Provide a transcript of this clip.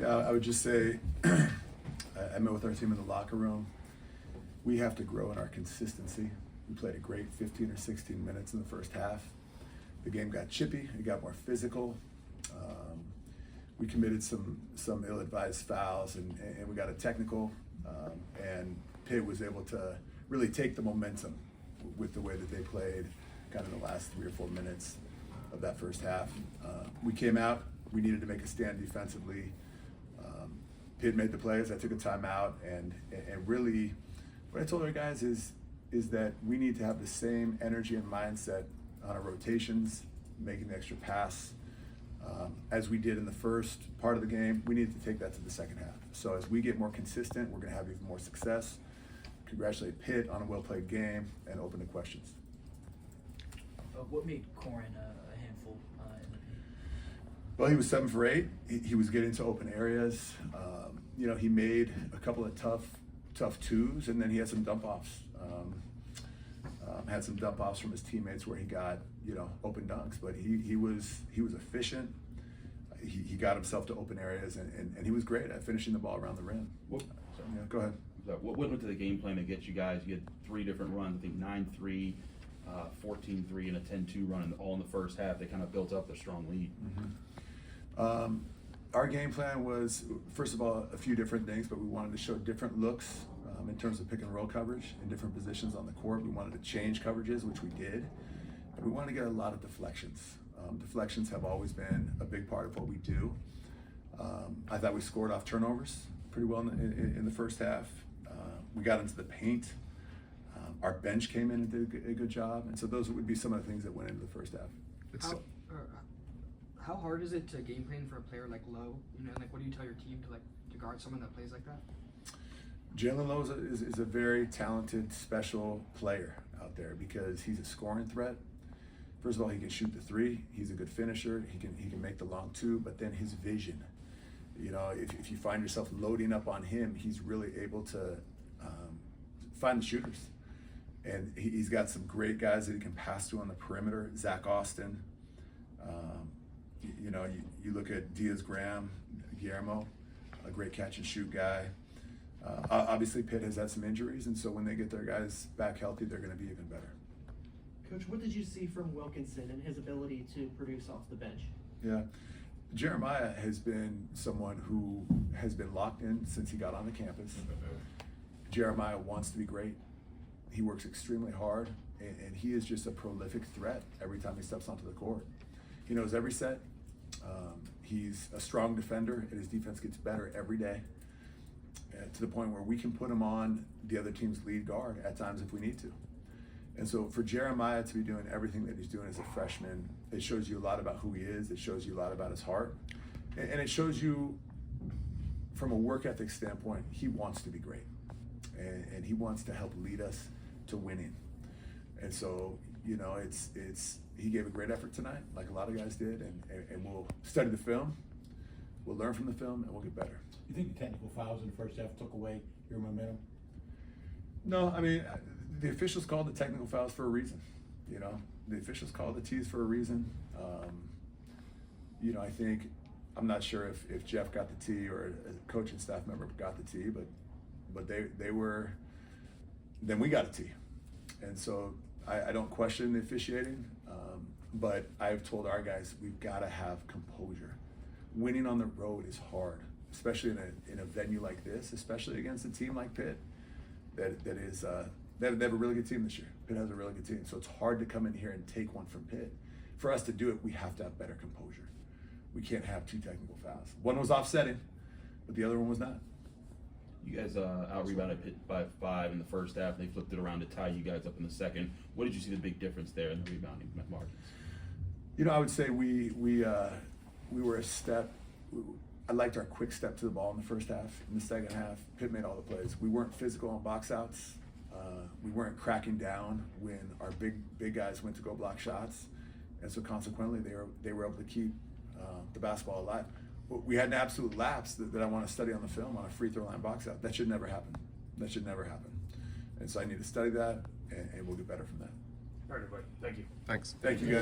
I would just say, I met with our team in the locker room. We have to grow in our consistency. We played a great 15 or 16 minutes in the first half. The game got chippy, it got more physical. We committed some ill-advised fouls, and we got a technical, and Pitt was able to really take the momentum with the way that they played kind of in the last 3 or 4 minutes of that first half. We came out, we needed to make a stand defensively. Pitt made the plays, I took a timeout, and really what I told our guys is that we need to have the same energy and mindset on our rotations, making the extra pass, as we did in the first part of the game. We need to take that to the second half. So as we get more consistent, we're gonna have even more success. Congratulate Pitt on a well-played game and open to questions. What made Corin a handful in the paint? Well, he was 7 for 8. He was getting to open areas. He made a couple of tough twos, and then he had some dump offs. Had some dump offs from his teammates where he got open dunks, but he was efficient. He got himself to open areas, and he was great at finishing the ball around the rim. Go ahead. What went into the game plan to get you guys? You had 3 different runs, I think 9-3, 14-3, and a 10-2 run, all in the first half. They kind of built up their strong lead. Mm-hmm. Our game plan was, first of all, a few different things, but we wanted to show different looks in terms of pick and roll coverage in different positions on the court. We wanted to change coverages, which we did, and we wanted to get a lot of deflections. Deflections have always been a big part of what we do. I thought we scored off turnovers pretty well in the first half. We got into the paint. Our bench came in and did a good job, and so those would be some of the things that went into the first half. How hard is it to game plan for a player like Lowe? What do you tell your team to guard someone that plays like that? Jalen Lowe is a very talented, special player out there because he's a scoring threat. First of all, he can shoot the 3. He's a good finisher. He can make the long 2. But then his vision, if you find yourself loading up on him, he's really able to find the shooters. And he's got some great guys that he can pass to on the perimeter. Zach Austin. You look at Diaz-Graham, Guillermo, a great catch and shoot guy. Obviously, Pitt has had some injuries, and so when they get their guys back healthy, they're going to be even better. Coach, what did you see from Wilkinson and his ability to produce off the bench? Yeah, Jeremiah has been someone who has been locked in since he got on the campus. Jeremiah wants to be great. He works extremely hard, and he is just a prolific threat every time he steps onto the court. He knows every set. He's a strong defender, and his defense gets better every day, to the point where we can put him on the other team's lead guard at times if we need to. And so for Jeremiah to be doing everything that he's doing as a freshman, it shows you a lot about who he is. It shows you a lot about his heart. And it shows you, from a work ethic standpoint, he wants to be great. And he wants to help lead us to winning. And so, he gave a great effort tonight, like a lot of guys did, and we'll study the film, we'll learn from the film, and we'll get better. You think the technical fouls in the first half took away your momentum? No, the officials called the technical fouls for a reason. The officials called the T's for a reason. I think, I'm not sure if Jeff got the T or a coaching staff member got the T, but they were, then we got a T. And so I don't question the officiating, but I've told our guys, we've got to have composure. Winning on the road is hard, especially in a venue like this, especially against a team like Pitt that they have a really good team this year. Pitt has a really good team, so it's hard to come in here and take one from Pitt. For us to do it, we have to have better composure. We can't have 2 technical fouls. One was offsetting, but the other one was not. You guys out-rebounded Pitt by 5 in the first half, and they flipped it around to tie you guys up in the second. What did you see the big difference there in the rebounding margins? I would say we were a step. I liked our quick step to the ball in the first half. In the second half, Pitt made all the plays. We weren't physical on box outs. We weren't cracking down when our big guys went to go block shots, and so consequently they were able to keep the basketball alive. We had an absolute lapse that I want to study on the film on a free throw line box out. That should never happen. And so I need to study that, and we'll get better from that. All right, everybody. Thank you. Thanks. Thank you, guys.